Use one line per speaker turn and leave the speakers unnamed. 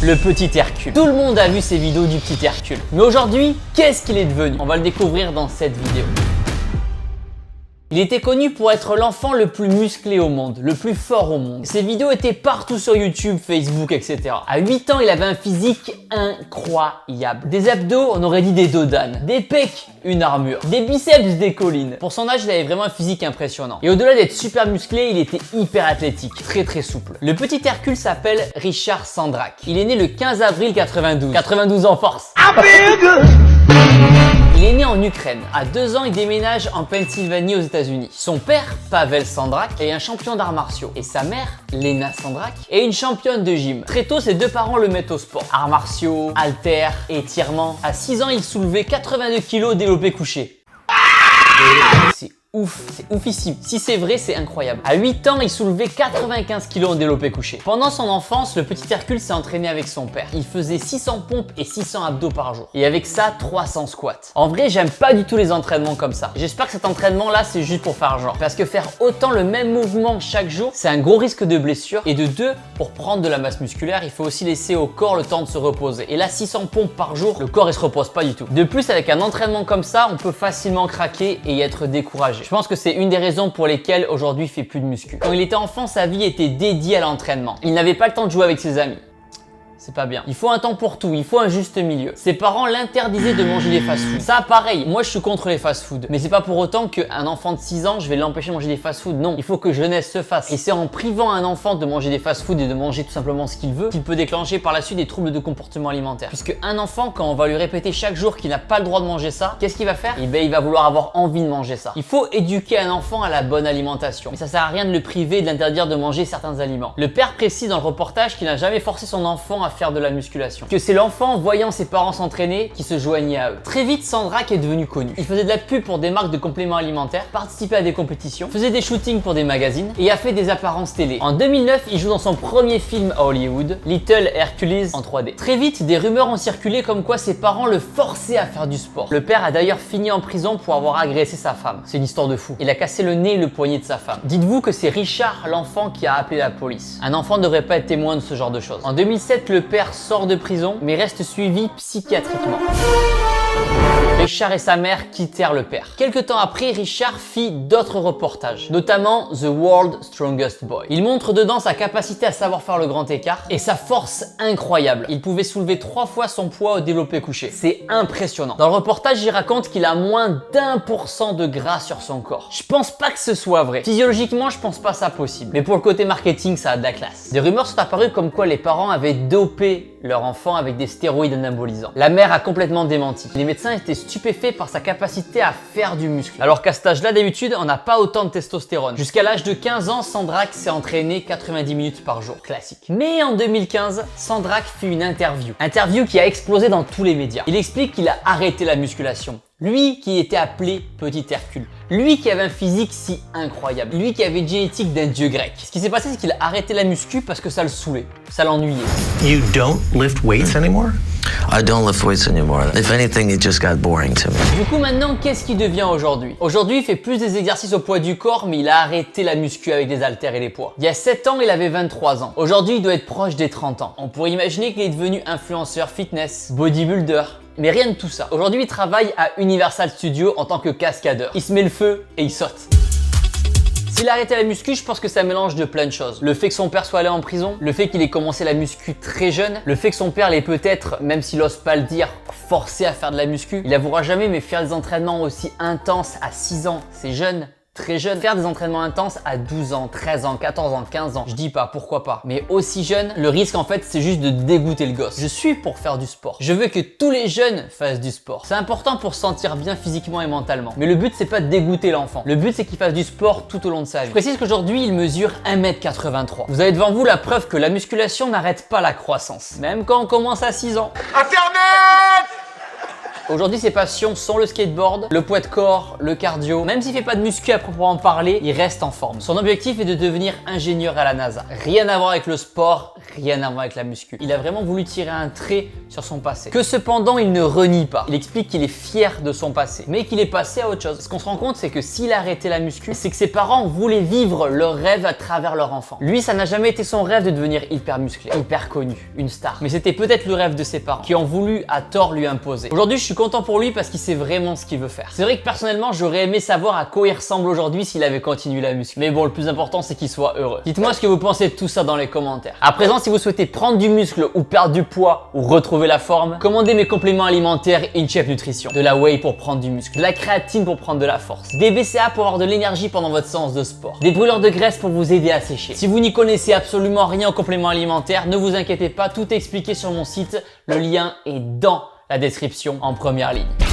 le petit Hercule. Tout le monde a vu ces vidéos du petit Hercule. Mais aujourd'hui, qu'est-ce qu'il est devenu? On va le découvrir dans cette vidéo. Il était connu pour être l'enfant le plus musclé au monde, le plus fort au monde. Ses vidéos étaient partout sur YouTube, Facebook, etc. À 8 ans, il avait un physique incroyable. Des abdos, on aurait dit des dos d'âne. Des pecs, une armure. Des biceps, des collines. Pour son âge, il avait vraiment un physique impressionnant. Et au-delà d'être super musclé, il était hyper athlétique, très souple. Le petit Hercule s'appelle Richard Sandrak. Il est né le 15 avril 92. 92 en force. Il est né en Ukraine. À 2 ans, il déménage en Pennsylvanie aux États-Unis. Son père, Pavel Sandrak, est un champion d'arts martiaux. Et sa mère, Lena Sandrak, est une championne de gym. Très tôt, ses deux parents le mettent au sport. Arts martiaux, haltères, étirements. À 6 ans, il soulevait 82 kg développé couché. C'est ouf, c'est oufissime. Si c'est vrai, c'est incroyable. À 8 ans, il soulevait 95 kg en développé couché. Pendant son enfance, le petit Hercule s'est entraîné avec son père. Il faisait 600 pompes et 600 abdos par jour. Et avec ça, 300 squats. En vrai, j'aime pas du tout les entraînements comme ça. J'espère que cet entraînement-là, c'est juste pour faire genre. Parce que faire autant le même mouvement chaque jour, c'est un gros risque de blessure. Et de 2, pour prendre de la masse musculaire, il faut aussi laisser au corps le temps de se reposer. Et là, 600 pompes par jour, le corps, il se repose pas du tout. De plus, avec un entraînement comme ça, on peut facilement craquer et être découragé. Je pense que c'est une des raisons pour lesquelles aujourd'hui il fait plus de muscu. Quand il était enfant, sa vie était dédiée à l'entraînement. Il n'avait pas le temps de jouer avec ses amis. C'est pas bien. Il faut un temps pour tout, il faut un juste milieu. Ses parents l'interdisaient de manger des fast-foods. Ça, pareil, moi je suis contre les fast-foods. Mais c'est pas pour autant qu'un enfant de 6 ans, je vais l'empêcher de manger des fast-foods. Non, il faut que jeunesse se fasse. Et c'est en privant un enfant de manger des fast-foods et de manger tout simplement ce qu'il veut qu'il peut déclencher par la suite des troubles de comportement alimentaire. Puisque un enfant, quand on va lui répéter chaque jour qu'il n'a pas le droit de manger ça, qu'est-ce qu'il va faire? Eh bien, il va vouloir avoir envie de manger ça. Il faut éduquer un enfant à la bonne alimentation. Mais ça sert à rien de le priver et de l'interdire de manger certains aliments. Le père précise dans le reportage qu'il n'a jamais forcé son enfant à faire de la musculation. Que c'est l'enfant, voyant ses parents s'entraîner, qui se joignait à eux. Très vite, Sandrak est devenu connu. Il faisait de la pub pour des marques de compléments alimentaires, participait à des compétitions, faisait des shootings pour des magazines et a fait des apparences télé. En 2009, il joue dans son premier film à Hollywood, Little Hercules en 3D. Très vite, des rumeurs ont circulé comme quoi ses parents le forçaient à faire du sport. Le père a d'ailleurs fini en prison pour avoir agressé sa femme. C'est une histoire de fou. Il a cassé le nez et le poignet de sa femme. Dites-vous que c'est Richard, l'enfant, qui a appelé la police. Un enfant ne devrait pas être témoin de ce genre de choses. En 2007, le père sort de prison, mais reste suivi psychiatriquement. Richard et sa mère quittèrent le père. Quelque temps après, Richard fit d'autres reportages, notamment The World's Strongest Boy. Il montre dedans sa capacité à savoir faire le grand écart et sa force incroyable. Il pouvait soulever 3 fois son poids au développé couché. C'est impressionnant. Dans le reportage, il raconte qu'il a moins d'1% de gras sur son corps. Je pense pas que ce soit vrai. Physiologiquement, je pense pas ça possible. Mais pour le côté marketing, ça a de la classe. Des rumeurs sont apparues comme quoi les parents avaient dopé leur enfant avec des stéroïdes anabolisants. La mère a complètement démenti. Les médecins étaient stupéfaits par sa capacité à faire du muscle. Alors qu'à cet âge-là, d'habitude, on n'a pas autant de testostérone. Jusqu'à l'âge de 15 ans, Sandrak s'est entraîné 90 minutes par jour. Classique. Mais en 2015, Sandrak fit une interview. Interview qui a explosé dans tous les médias. Il explique qu'il a arrêté la musculation. Lui qui était appelé Petit Hercule. Lui qui avait un physique si incroyable. Lui qui avait une génétique d'un dieu grec. Ce qui s'est passé, c'est qu'il a arrêté la muscu parce que ça le saoulait. Ça l'ennuyait.
You don't lift weights anymore?
I don't lift weights anymore. If anything, it just got boring to me.
Du coup, maintenant, qu'est-ce qu'il devient aujourd'hui? Aujourd'hui, il fait plus des exercices au poids du corps, mais il a arrêté la muscu avec des haltères et les poids. Il y a 7 ans, il avait 23 ans. Aujourd'hui, il doit être proche des 30 ans. On pourrait imaginer qu'il est devenu influenceur fitness, bodybuilder. Mais rien de tout ça. Aujourd'hui, il travaille à Universal Studios en tant que cascadeur. Il se met le feu et il saute. S'il a arrêté la muscu, je pense que c'est un mélange de plein de choses. Le fait que son père soit allé en prison, le fait qu'il ait commencé la muscu très jeune, le fait que son père l'ait peut-être, même s'il n'ose pas le dire, forcé à faire de la muscu. Il avouera jamais, mais faire des entraînements aussi intenses à 6 ans, c'est jeune. Très jeune, faire des entraînements intenses à 12 ans, 13 ans, 14 ans, 15 ans, je dis pas, pourquoi pas. Mais aussi jeune, le risque en fait, c'est juste de dégoûter le gosse. Je suis pour faire du sport. Je veux que tous les jeunes fassent du sport. C'est important pour se sentir bien physiquement et mentalement. Mais le but, c'est pas de dégoûter l'enfant. Le but, c'est qu'il fasse du sport tout au long de sa vie. Je précise qu'aujourd'hui, il mesure 1m83. Vous avez devant vous la preuve que la musculation n'arrête pas la croissance. Même quand on commence à 6 ans.
Internet!
Aujourd'hui, ses passions sont le skateboard, le poids de corps, le cardio. Même s'il fait pas de muscu à proprement parler, il reste en forme. Son objectif est de devenir ingénieur à la NASA. Rien à voir avec le sport, rien à voir avec la muscu. Il a vraiment voulu tirer un trait sur son passé. Que cependant, il ne renie pas. Il explique qu'il est fier de son passé, mais qu'il est passé à autre chose. Ce qu'on se rend compte, c'est que s'il a arrêté la muscu, c'est que ses parents voulaient vivre leur rêve à travers leur enfant. Lui, ça n'a jamais été son rêve de devenir hyper musclé, hyper connu, une star. Mais c'était peut-être le rêve de ses parents qui ont voulu à tort lui imposer. Aujourd'hui, je suis content pour lui parce qu'il sait vraiment ce qu'il veut faire. C'est vrai que personnellement, j'aurais aimé savoir à quoi il ressemble aujourd'hui s'il avait continué la muscu. Mais bon, le plus important, c'est qu'il soit heureux. Dites-moi ce que vous pensez de tout ça dans les commentaires. À présent, si vous souhaitez prendre du muscle ou perdre du poids ou retrouver la forme, commandez mes compléments alimentaires InShape Nutrition. De la whey pour prendre du muscle, de la créatine pour prendre de la force, des BCA pour avoir de l'énergie pendant votre séance de sport, des brûleurs de graisse pour vous aider à sécher. Si vous n'y connaissez absolument rien en compléments alimentaires, ne vous inquiétez pas, tout est expliqué sur mon site. Le lien est dans la description en première ligne.